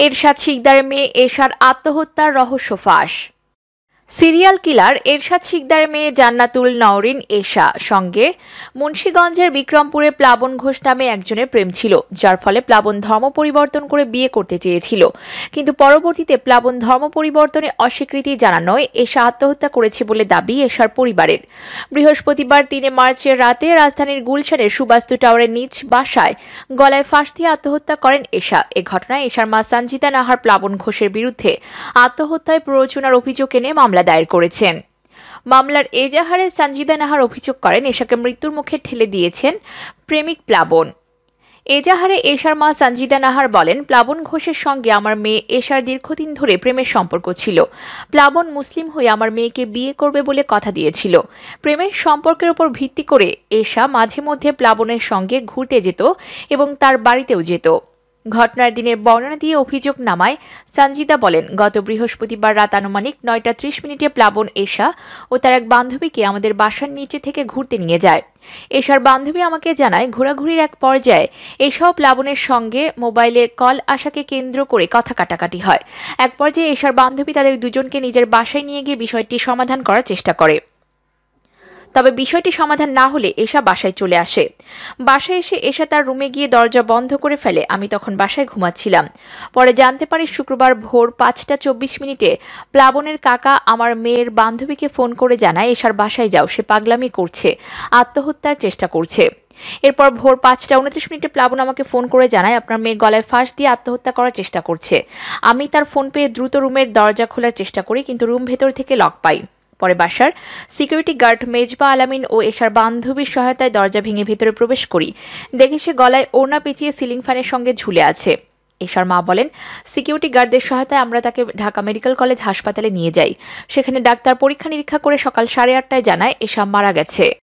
এরশাদ শিকদারের মেয়ে এশার আত্মহত্যার রহস্য ফাঁস। সিরিয়াল কিলার এরশাদ শিকদারের মেয়ে জান্নাতুল নওরিন এশা সঙ্গে মুন্সিগঞ্জের বিক্রমপুরে প্লাবন ঘোষ নামে একজনের প্রেম ছিল, যার ফলে প্লাবন ধর্ম পরিবর্তন করে বিয়ে করতে চেয়েছিল। কিন্তু পরবর্তীতে প্লাবন ধর্ম পরিবর্তনে অস্বীকৃতি জানানোয় এশা আত্মহত্যা করেছে বলে দাবি এশার পরিবারের। বৃহস্পতিবার ৩ মার্চের রাতে রাজধানীর গুলশানের সুবাস্তু টাওয়ারের নিজ বাসায় গলায় ফাঁস দিয়ে আত্মহত্যা করেন এশা। এ ঘটনায় এশার মা সঞ্জিদা নাহার প্লাবন ঘোষের বিরুদ্ধে আত্মহত্যায় প্ররোচনার অভিযোগ এনে মামলা দায়ের করেছেন। মামলার এজাহারে সঞ্জিদা নাহার অভিযোগ করেন এশাকে মৃত্যুর মুখে ঠেলে দিয়েছেন প্রেমিক প্লাবন। এজাহারে এশার মা সঞ্জিদা নাহার বলেন, প্লাবন ঘোষের সঙ্গে আমার মেয়ে এশার দীর্ঘদিন ধরে প্রেমের সম্পর্ক ছিল। প্লাবন মুসলিম হয়ে আমার মেয়েকে বিয়ে করবে বলে কথা দিয়েছিল। প্রেমের সম্পর্কের উপর ভিত্তি করে এশা মাঝে মধ্যে প্লাবনের সঙ্গে ঘুরতে যেত এবং তার বাড়িতেও যেত। ঘটনার দিনের বর্ণনা দিয়ে অভিযোগ নামায় সঞ্জিদা বলেন, গত বৃহস্পতিবার রাত আনুমানিক ৯টা ৩০ মিনিটে প্লাবন এশা ও তার এক বান্ধবীকে আমাদের বাসার নিচে থেকে ঘুরতে নিয়ে যায়। এশার বান্ধবী আমাকে জানায়, ঘোরাঘুরির এক পর্যায়ে এশাও প্লাবনের সঙ্গে মোবাইলে কল আসাকে কেন্দ্র করে কথা কাটাকাটি হয়। এক পর্যায়ে এশার বান্ধবী তাদের দুজনকে নিজের বাসায় নিয়ে গিয়ে বিষয়টি সমাধান করার চেষ্টা করে। তবে বিষয়টি সমাধান না হলে এশা বাসায় চলে আসে। বাসায় এসে এশা তার রুমে গিয়ে দরজা বন্ধ করে ফেলে। আমি তখন বাসায় ঘুমাচ্ছিলাম। পরে জানতে পারি শুক্রবার ভোর ৫টা ২৪ মিনিটে প্লাবনের কাকা আমার মেয়ের বান্ধবীকে ফোন করে জানায়, এশার বাসায় যাও, সে পাগলামি করছে, আত্মহত্যার চেষ্টা করছে। এরপর ভোর ৫টা ২৯ মিনিটে প্লাবন আমাকে ফোন করে জানায়, আপনার মেয়ে গলায় ফাঁস দিয়ে আত্মহত্যা করার চেষ্টা করছে। আমি তার ফোন পেয়ে দ্রুত রুমের দরজা খোলার চেষ্টা করি, কিন্তু রুম ভেতর থেকে লক পাই। পরে বাসার সিকিউরিটি গার্ড মেজবা আলামিন ও এশার বান্ধবীর সহায়তায় দরজা ভেঙে ভেতরে প্রবেশ করি। দেখি সে গলায় ওড়না পেঁচিয়ে সিলিং ফ্যানের সঙ্গে ঝুলে আছে। এশার মা বলেন, সিকিউরিটি গার্ডদের সহায়তায় আমরা তাকে ঢাকা মেডিকেল কলেজ হাসপাতালে নিয়ে যাই। সেখানে ডাক্তার পরীক্ষা নিরীক্ষা করে সকাল 8:30টায় জানায় এশা মারা গেছে।